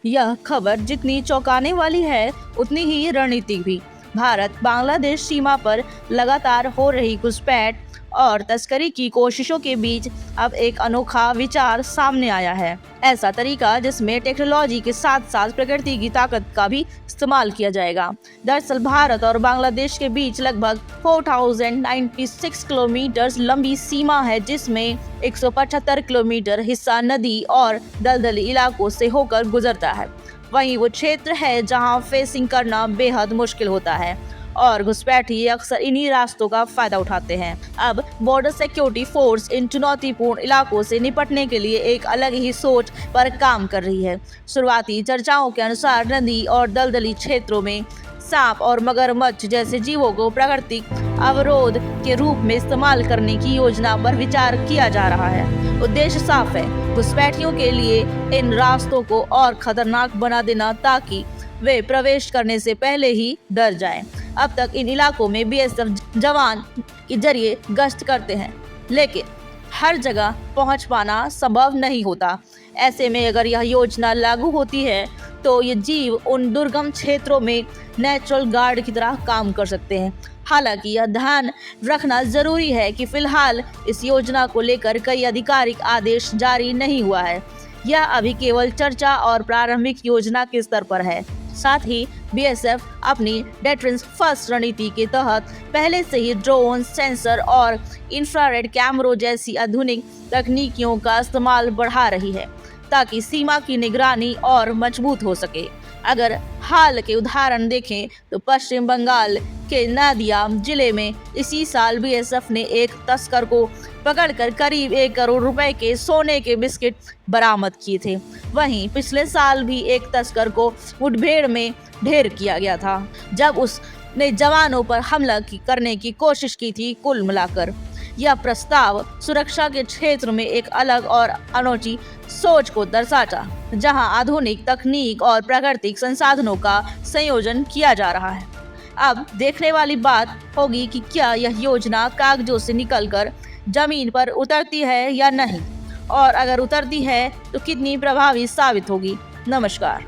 यह खबर जितनी चौंकाने वाली है उतनी ही रणनीतिक भी। भारत बांग्लादेश सीमा पर लगातार हो रही घुसपैठ और तस्करी की कोशिशों के बीच अब एक अनोखा विचार सामने आया है। ऐसा तरीका जिसमें टेक्नोलॉजी के साथ साथ प्रकृति की ताकत का भी इस्तेमाल किया जाएगा। दरअसल भारत और बांग्लादेश के बीच लगभग 4096 किलोमीटर लंबी सीमा है, जिसमें 175 किलोमीटर हिस्सा नदी और दलदली इलाकों से होकर गुजरता है। वहीं वो क्षेत्र है जहां फेसिंग करना बेहद मुश्किल होता है और घुसपैठी अक्सर इन्हीं रास्तों का फायदा उठाते हैं। अब बॉर्डर सिक्योरिटी फोर्स इन चुनौतीपूर्ण इलाकों से निपटने के लिए एक अलग ही सोच पर काम कर रही है। शुरुआती चर्चाओं के अनुसार नदी और दलदली क्षेत्रों में सांप और मगरमच्छ जैसे जीवों को प्राकृतिक अवरोध के रूप में इस्तेमाल करने की योजना पर विचार किया जा रहा है। उद्देश्य साफ है, घुसपैठियों के लिए इन रास्तों को और खतरनाक बना देना ताकि वे प्रवेश करने से पहले ही डर जाएं। अब तक इन इलाकों में बीएसएफ जवान के जरिए गश्त करते हैं, लेकिन हर जगह पहुंच पाना संभव नहीं होता। ऐसे में अगर यह योजना लागू होती है तो ये जीव उन दुर्गम क्षेत्रों में नेचुरल गार्ड की तरह काम कर सकते हैं। हालांकि यह ध्यान रखना जरूरी है कि फिलहाल इस योजना को लेकर कोई आधिकारिक आदेश जारी नहीं हुआ है। यह अभी केवल चर्चा और प्रारंभिक योजना के स्तर पर है। साथ ही बीएसएफ अपनी डेटरेंस फर्स्ट रणनीति के तहत पहले से ही ड्रोन, सेंसर और इंफ्रारेड कैमरों जैसी आधुनिक तकनीकियों का इस्तेमाल बढ़ा रही है ताकि सीमा की निगरानी और मजबूत हो सके। अगर हाल के उदाहरण देखें तो पश्चिम बंगाल के नादिया जिले में इसी साल बीएसएफ ने एक तस्कर को पकड़कर करीब 1 करोड़ रुपए के सोने के बिस्किट बरामद किए थे। वहीं पिछले साल भी एक तस्कर को मुठभेड़ में ढेर किया गया था जब उसने जवानों पर हमला करने की कोशिश की थी। कुल मिलाकर यह प्रस्ताव सुरक्षा के क्षेत्र में एक अलग और अनोखी सोच को दर्शाता, जहां आधुनिक तकनीक और प्राकृतिक संसाधनों का संयोजन किया जा रहा है। अब देखने वाली बात होगी कि क्या यह योजना कागजों से निकलकर जमीन पर उतरती है या नहीं, और अगर उतरती है तो कितनी प्रभावी साबित होगी। नमस्कार।